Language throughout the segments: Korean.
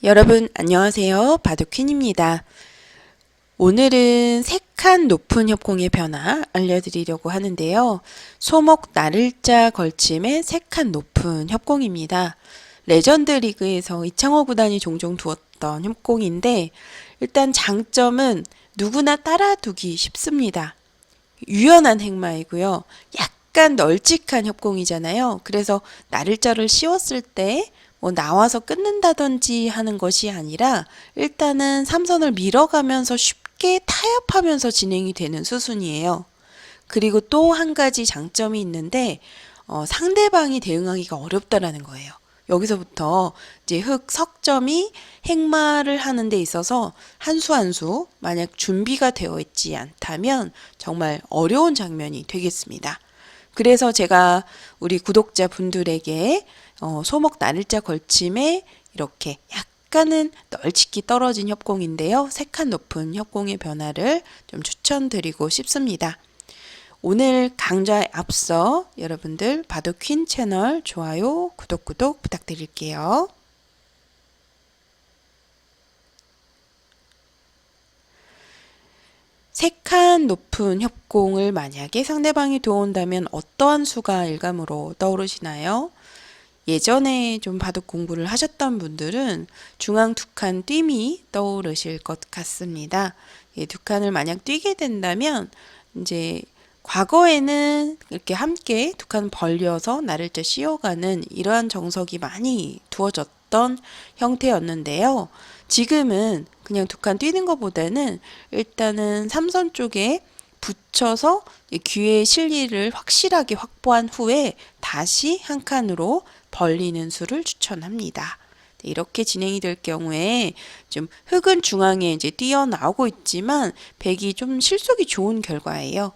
여러분 안녕하세요. 바둑퀸입니다. 오늘은 3칸 높은 협공의 변화 알려드리려고 하는데요. 소목 나를자 걸침의 3칸 높은 협공입니다. 레전드 리그에서 이창호 구단이 종종 두었던 협공인데 일단 장점은 누구나 따라두기 쉽습니다. 유연한 행마이고요. 약간 널찍한 협공이잖아요. 그래서 나를자를 씌웠을 때 뭐 나와서 끊는다든지 하는 것이 아니라 일단은 삼선을 밀어가면서 쉽게 타협하면서 진행이 되는 수순이에요. 그리고 또 한 가지 장점이 있는데 상대방이 대응하기가 어렵다라는 거예요. 여기서부터 이제 흑 석점이 행마를 하는 데 있어서 한 수 한 수 만약 준비가 되어 있지 않다면 정말 어려운 장면이 되겠습니다. 그래서 제가 우리 구독자 분들에게 소목 나를자 걸침에 이렇게 약간은 널찍이 떨어진 협공인데요. 3칸 높은 협공의 변화를 좀 추천드리고 싶습니다. 오늘 강좌에 앞서 여러분들 바둑퀸 채널 좋아요, 구독 부탁드릴게요. 세 칸 높은 협공을 만약에 상대방이 두어온다면 어떠한 수가 일감으로 떠오르시나요? 예전에 좀 바둑 공부를 하셨던 분들은 중앙 2칸 뜀이 떠오르실 것 같습니다. 예, 2칸을 만약 띄게 된다면 이제 과거에는 이렇게 함께 2칸 벌려서 나를자 씌워가는 이러한 정석이 많이 두어졌던 형태였는데요. 지금은 그냥 2칸 뛰는 것보다는 일단은 삼선 쪽에 붙여서 귀의 실리를 확실하게 확보한 후에 다시 한 칸으로 벌리는 수를 추천합니다. 이렇게 진행이 될 경우에 좀 흑은 중앙에 이제 뛰어나오고 있지만 백이 좀 실속이 좋은 결과예요.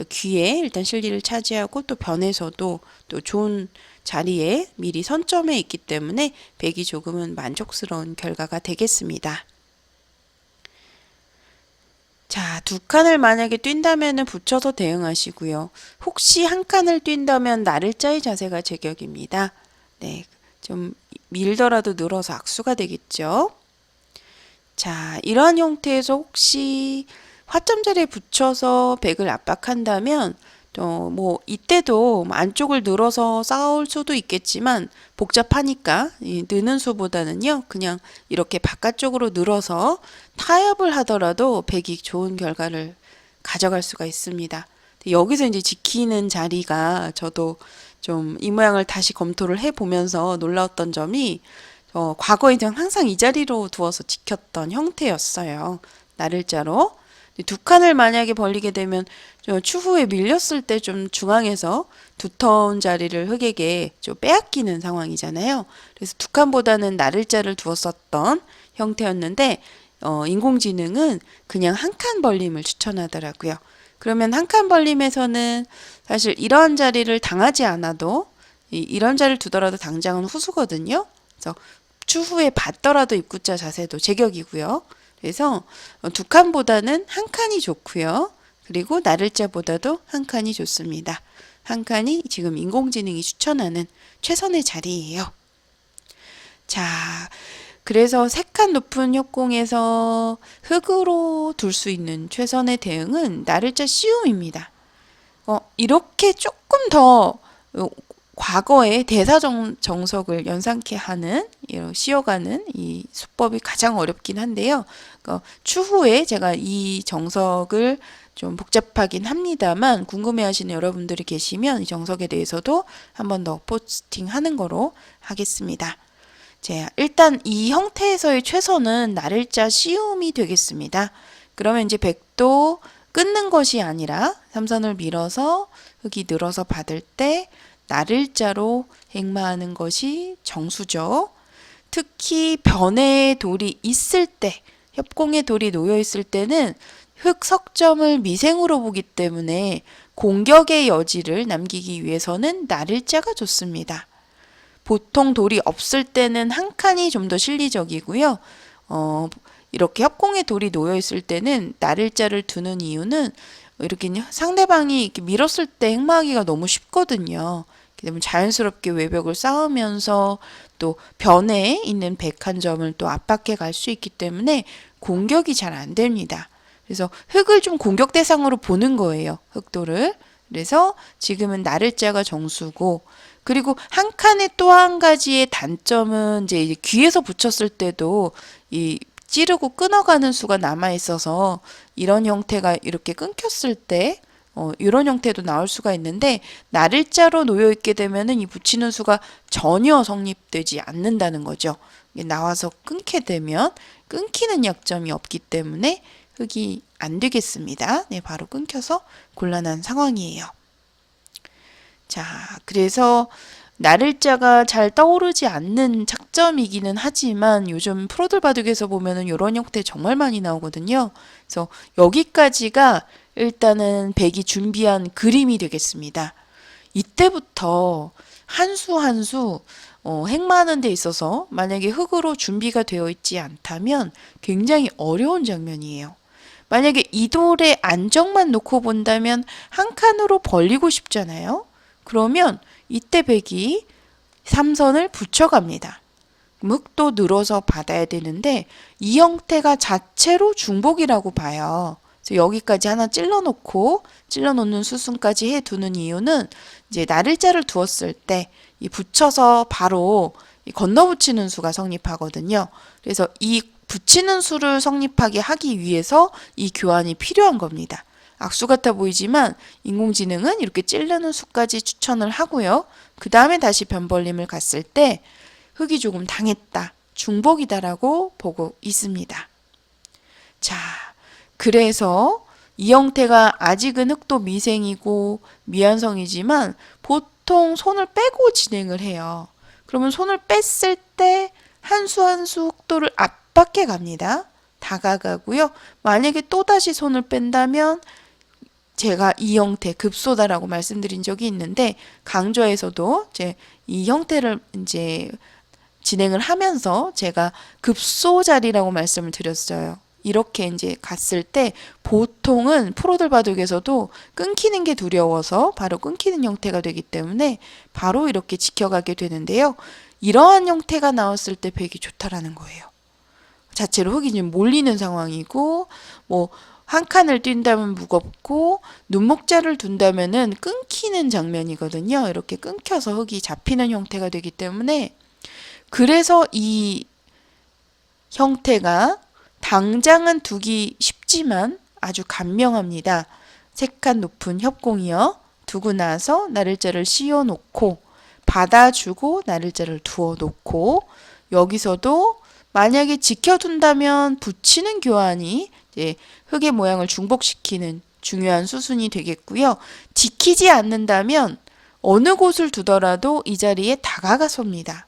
귀에 일단 실리를 차지하고 또 변에서도 또 좋은 자리에 미리 선점해 있기 때문에 백이 조금은 만족스러운 결과가 되겠습니다. 자, 2칸을 만약에 뛴다면 붙여서 대응하시고요. 혹시 한 칸을 뛴다면 나를자의 자세가 제격입니다. 네, 좀 밀더라도 늘어서 악수가 되겠죠. 자, 이러한 형태에서 혹시 화점 자리에 붙여서 백을 압박한다면 또 뭐 이때도 안쪽을 늘어서 싸울 수도 있겠지만 복잡하니까 느는 수보다는요 그냥 이렇게 바깥쪽으로 늘어서 타협을 하더라도 백이 좋은 결과를 가져갈 수가 있습니다. 여기서 이제 지키는 자리가 저도 좀 이 모양을 다시 검토를 해보면서 놀라웠던 점이 과거에는 항상 이 자리로 두어서 지켰던 형태였어요. 나를자로. 2칸을 만약에 벌리게 되면 추후에 밀렸을 때 좀 중앙에서 두터운 자리를 흑에게 좀 빼앗기는 상황이잖아요. 그래서 2칸보다는 나를자를 두었었던 형태였는데 인공지능은 그냥 한 칸 벌림을 추천하더라고요. 그러면 한 칸 벌림에서는 사실 이러한 자리를 당하지 않아도 이런 자리를 두더라도 당장은 후수거든요. 그래서 추후에 받더라도 입구자 자세도 제격이고요. 그래서 2칸보다는 한 칸이 좋고요. 그리고 나를자보다도 한 칸이 좋습니다. 한 칸이 지금 인공지능이 추천하는 최선의 자리예요. 자, 그래서 3칸 높은 협공에서 흑으로 둘 수 있는 최선의 대응은 나를자 씌움입니다. 이렇게 조금 더 과거의 정석을 연상케 하는 씌어가는 이 수법이 가장 어렵긴 한데요. 추후에 제가 이 정석을 좀 복잡하긴 합니다만 궁금해하시는 여러분들이 계시면 이 정석에 대해서도 한 번 더 포스팅하는 거로 하겠습니다. 자, 일단 이 형태에서의 최선은 나를자 씌움이 되겠습니다. 그러면 이제 백도 끊는 것이 아니라 삼선을 밀어서 흑이 늘어서 받을 때 나를자로 행마하는 것이 정수죠. 특히 변의 돌이 있을 때, 협공의 돌이 놓여 있을 때는 흑 석점을 미생으로 보기 때문에 공격의 여지를 남기기 위해서는 나를자가 좋습니다. 보통 돌이 없을 때는 한 칸이 좀 더 실리적이고요. 이렇게 협공의 돌이 놓여 있을 때는 나를자를 두는 이유는 이렇게 상대방이 이렇게 밀었을 때 행마하기가 너무 쉽거든요. 그다음에 자연스럽게 외벽을 쌓으면서 또 변에 있는 백 한 점을 또 압박해 갈 수 있기 때문에 공격이 잘 안 됩니다. 그래서 흙을 좀 공격 대상으로 보는 거예요. 흙돌을. 그래서 지금은 나를자가 정수고, 그리고 한 칸의 또 한 가지의 단점은 이제 귀에서 붙였을 때도 이 찌르고 끊어가는 수가 남아 있어서 이런 형태가 이렇게 끊겼을 때 이런 형태도 나올 수가 있는데, 나를자로 놓여 있게 되면은 이 붙이는 수가 전혀 성립되지 않는다는 거죠. 이게 나와서 끊게 되면 끊기는 약점이 없기 때문에 흙이 안 되겠습니다. 네, 바로 끊겨서 곤란한 상황이에요. 자, 그래서 나를자가 잘 떠오르지 않는 착점이기는 하지만 요즘 프로들 바둑에서 보면은 이런 형태 정말 많이 나오거든요. 그래서 여기까지가 일단은 백이 준비한 그림이 되겠습니다. 이때부터 한 수 한 수 행마하는 데 있어서 만약에 흙으로 준비가 되어 있지 않다면 굉장히 어려운 장면이에요. 만약에 이 돌의 안정만 놓고 본다면 한 칸으로 벌리고 싶잖아요. 그러면 이때 백이 삼선을 붙여갑니다. 흙도 늘어서 받아야 되는데 이 형태가 자체로 중복이라고 봐요. 그래서 여기까지 하나 찔러놓는 수순까지 해두는 이유는 이제 나를자를 두었을 때 이 붙여서 바로 이 건너붙이는 수가 성립하거든요. 그래서 이 붙이는 수를 성립하게 하기 위해서 이 교환이 필요한 겁니다. 악수 같아 보이지만 인공지능은 이렇게 찌르는 수까지 추천을 하고요. 그 다음에 다시 변벌림을 갔을 때 흙이 조금 당했다, 중복이다라고 보고 있습니다. 자, 그래서 이 형태가 아직은 흙도 미생이고 미완성이지만 보통 손을 빼고 진행을 해요. 그러면 손을 뺐을 때 한 수 한 수 흙도를 압박해 갑니다. 다가가고요. 만약에 또다시 손을 뺀다면 제가 이 형태 급소다라고 말씀드린 적이 있는데, 강좌에서도 이 형태를 이제 진행을 하면서 제가 급소 자리라고 말씀을 드렸어요. 이렇게 이제 갔을 때 보통은 프로들 바둑에서도 끊기는 게 두려워서 바로 끊기는 형태가 되기 때문에 바로 이렇게 지켜가게 되는데요. 이러한 형태가 나왔을 때 백이 좋다라는 거예요. 자체로 흙이 좀 몰리는 상황이고, 뭐 한 칸을 뛴다면 무겁고 눈목자를 둔다면은 끊기는 장면이거든요. 이렇게 끊겨서 흙이 잡히는 형태가 되기 때문에, 그래서 이 형태가 당장은 두기 쉽지만 아주 간명합니다. 세 칸 높은 협공이요. 두고 나서 나를자를 씌워 놓고 받아주고 나를자를 두어 놓고, 여기서도 만약에 지켜둔다면 붙이는 교환이 이제 흙의 모양을 중복시키는 중요한 수순이 되겠고요. 지키지 않는다면 어느 곳을 두더라도 이 자리에 다가가섭니다.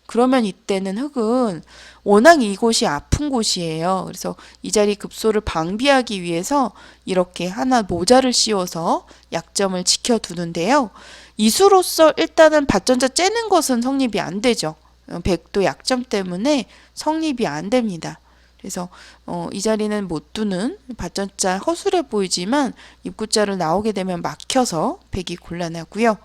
그러면 이때는 흙은 워낙 이곳이 아픈 곳이에요. 그래서 이 자리 급소를 방비하기 위해서 이렇게 하나 모자를 씌워서 약점을 지켜두는데요. 이수로서 일단은 받전자 째는 것은 성립이 안 되죠. 백도 약점 때문에 성립이 안 됩니다. 그래서 이 자리는 못 두는, 받전자 허술해 보이지만 입구자를 나오게 되면 막혀서 백이 곤란하고요.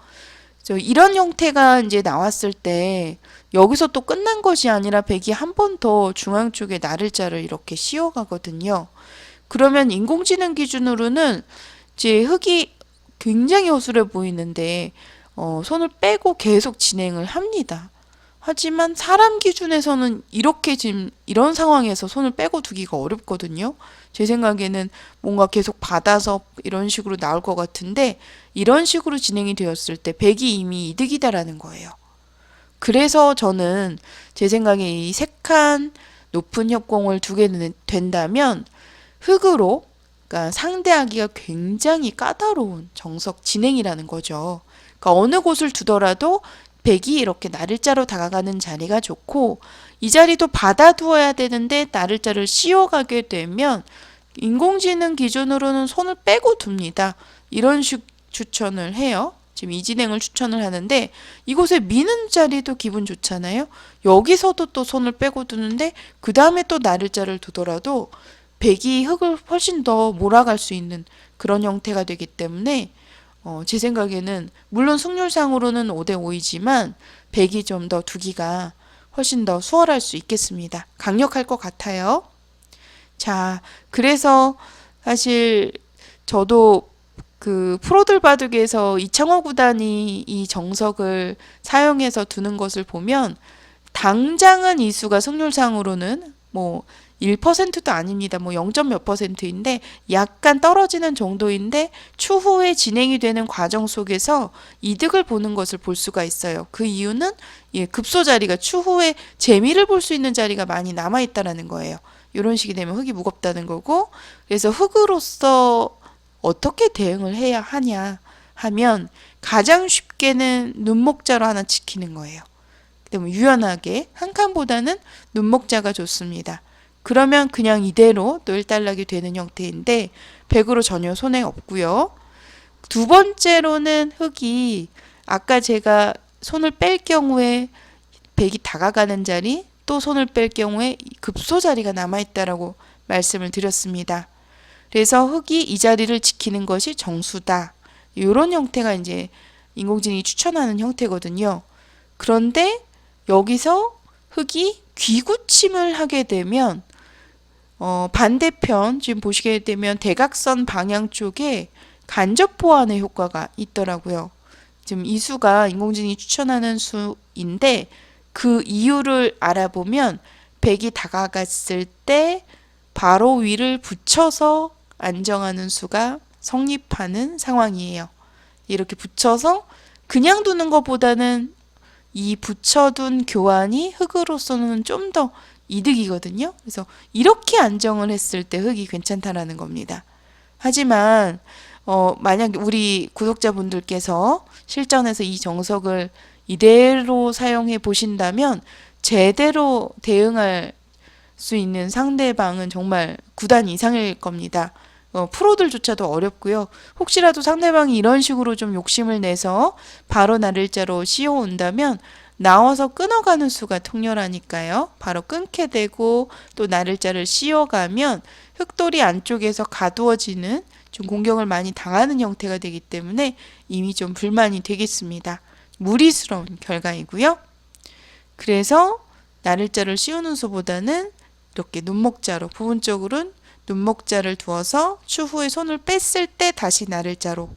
이런 형태가 이제 나왔을 때 여기서 또 끝난 것이 아니라 백이 한 번 더 중앙 쪽에 나를자를 이렇게 씌워가거든요. 그러면 인공지능 기준으로는 이제 흙이 굉장히 허술해 보이는데 손을 빼고 계속 진행을 합니다. 하지만 사람 기준에서는 이렇게 지금 이런 상황에서 손을 빼고 두기가 어렵거든요. 제 생각에는 뭔가 계속 받아서 이런 식으로 나올 것 같은데, 이런 식으로 진행이 되었을 때 백이 이미 이득이다라는 거예요. 그래서 저는 제 생각에 이 세 칸 높은 협공을 두게 된다면 흙으로, 그러니까 상대하기가 굉장히 까다로운 정석 진행이라는 거죠. 그러니까 어느 곳을 두더라도 백이 이렇게 나를자로 다가가는 자리가 좋고, 이 자리도 받아두어야 되는데 나를자를 씌워가게 되면 인공지능 기준으로는 손을 빼고 둡니다. 이런 식 추천을 해요. 지금 이 진행을 추천을 하는데, 이곳에 미는 자리도 기분 좋잖아요. 여기서도 또 손을 빼고 두는데 그 다음에 또 나를자를 두더라도 백이 흙을 훨씬 더 몰아갈 수 있는 그런 형태가 되기 때문에 제 생각에는 물론 승률상으로는 5대 5이지만 백이 좀 더 두기가 훨씬 더 수월할 수 있겠습니다. 강력할 것 같아요. 자, 그래서 사실 저도 그 프로들 바둑에서 이창호 구단이 이 정석을 사용해서 두는 것을 보면 당장은 이 수가 승률상으로는 뭐 1%도 아닙니다. 뭐 0. 몇 %인데 약간 떨어지는 정도인데 추후에 진행이 되는 과정 속에서 이득을 보는 것을 볼 수가 있어요. 그 이유는 급소 자리가 추후에 재미를 볼 수 있는 자리가 많이 남아 있다라는 거예요. 이런 식이 되면 흙이 무겁다는 거고, 그래서 흙으로서 어떻게 대응을 해야 하냐 하면 가장 쉽게는 눈목자로 하나 지키는 거예요. 그다음에 유연하게 한 칸보다는 눈목자가 좋습니다. 그러면 그냥 이대로 또 일단락이 되는 형태인데 백으로 전혀 손해 없고요. 두 번째로는 흙이 아까 제가 손을 뺄 경우에 백이 다가가는 자리, 또 손을 뺄 경우에 급소 자리가 남아있다라고 말씀을 드렸습니다. 그래서 흙이 이 자리를 지키는 것이 정수다. 이런 형태가 이제 인공지능이 추천하는 형태거든요. 그런데 여기서 흙이 귀구침을 하게 되면 반대편 지금 보시게 되면 대각선 방향 쪽에 간접 보완의 효과가 있더라고요. 지금 이 수가 인공지능이 추천하는 수인데 그 이유를 알아보면 백이 다가갔을 때 바로 위를 붙여서 안정하는 수가 성립하는 상황이에요. 이렇게 붙여서 그냥 두는 것보다는 이 붙여둔 교환이 흙으로서는 좀 더 이득이거든요. 그래서 이렇게 안정을 했을 때 흙이 괜찮다라는 겁니다. 하지만 만약 우리 구독자분들께서 실전에서 이 정석을 이대로 사용해 보신다면 제대로 대응할 수 있는 상대방은 정말 9단 이상일 겁니다. 프로들조차도 어렵고요. 혹시라도 상대방이 이런 식으로 좀 욕심을 내서 바로 나를자로 씌워온다면 나와서 끊어가는 수가 통렬하니까요. 바로 끊게 되고 또 나를자를 씌워가면 흑돌이 안쪽에서 가두어지는 좀 공격을 많이 당하는 형태가 되기 때문에 이미 좀 불만이 되겠습니다. 무리스러운 결과이고요. 그래서 나를자를 씌우는 수보다는 이렇게 눈목자로 부분적으로는 눈목자를 두어서 추후에 손을 뺐을 때 다시 나를자로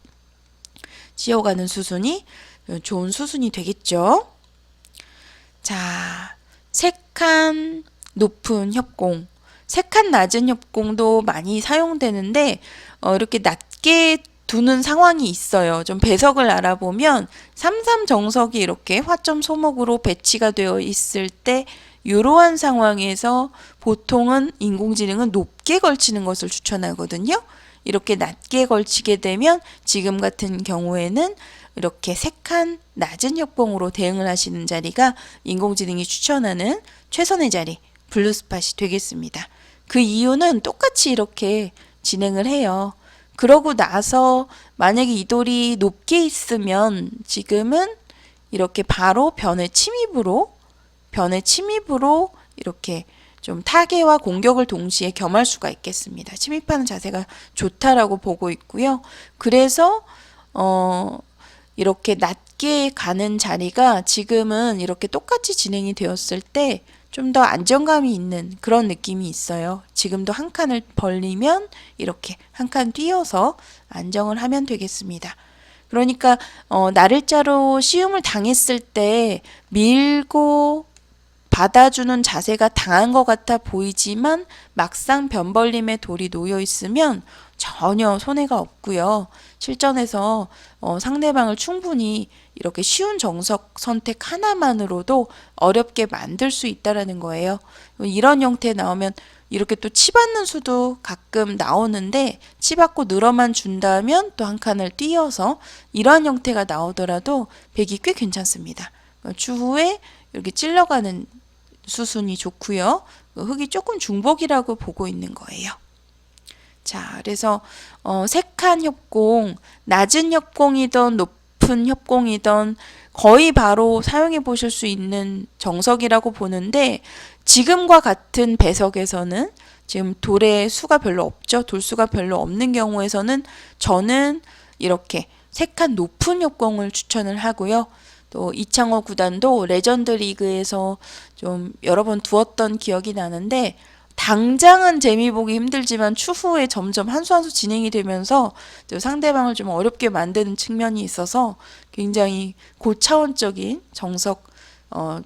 씌워가는 수순이 좋은 수순이 되겠죠. 자, 세 칸 높은 협공, 세 칸 낮은 협공도 많이 사용되는데 이렇게 낮게 두는 상황이 있어요. 좀 배석을 알아보면 3-3 정석이 이렇게 화점 소목으로 배치가 되어 있을 때 이러한 상황에서 보통은 인공지능은 높게 걸치는 것을 추천하거든요. 이렇게 낮게 걸치게 되면 지금 같은 경우에는 이렇게 세 칸 낮은 협공으로 대응을 하시는 자리가 인공지능이 추천하는 최선의 자리, 블루스팟이 되겠습니다. 그 이유는 똑같이 이렇게 진행을 해요. 그러고 나서 만약에 이 돌이 높게 있으면 지금은 이렇게 바로 변의 침입으로 이렇게 좀 타개와 공격을 동시에 겸할 수가 있겠습니다. 침입하는 자세가 좋다라고 보고 있고요. 그래서 이렇게 낮게 가는 자리가 지금은 이렇게 똑같이 진행이 되었을 때 좀 더 안정감이 있는 그런 느낌이 있어요. 지금도 한 칸을 벌리면 이렇게 한 칸 띄어서 안정을 하면 되겠습니다. 그러니까 나를자로 시움을 당했을 때 밀고 받아주는 자세가 당한 것 같아 보이지만 막상 변벌림에 돌이 놓여 있으면 전혀 손해가 없고요. 실전에서 상대방을 충분히 이렇게 쉬운 정석 선택 하나만으로도 어렵게 만들 수 있다라는 거예요. 이런 형태 나오면 이렇게 또 치받는 수도 가끔 나오는데 치받고 늘어만 준다면 또 한 칸을 띄어서 이러한 형태가 나오더라도 백이 꽤 괜찮습니다. 추후에 이렇게 찔러가는 수순이 좋고요. 흙이 조금 중복이라고 보고 있는 거예요. 자, 그래서 세 칸 협공, 낮은 협공이든 높은 협공이든 거의 바로 사용해 보실 수 있는 정석이라고 보는데 지금과 같은 배석에서는 지금 돌의 수가 별로 없죠. 돌수가 별로 없는 경우에서는 저는 이렇게 세 칸 높은 협공을 추천을 하고요. 또 이창호 구단도 레전드 리그에서 좀 여러 번 두었던 기억이 나는데 당장은 재미 보기 힘들지만 추후에 점점 한 수 한 수 진행이 되면서 또 상대방을 좀 어렵게 만드는 측면이 있어서 굉장히 고차원적인 정석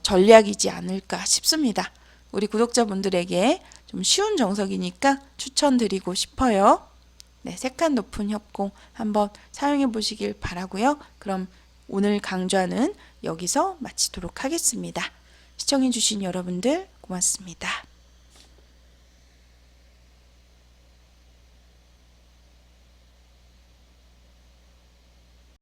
전략이지 않을까 싶습니다. 우리 구독자분들에게 좀 쉬운 정석이니까 추천드리고 싶어요. 네, 세 칸 높은 협공 한번 사용해 보시길 바라고요. 그럼 오늘 강좌는 여기서 마치도록 하겠습니다. 시청해 주신 여러분들 고맙습니다.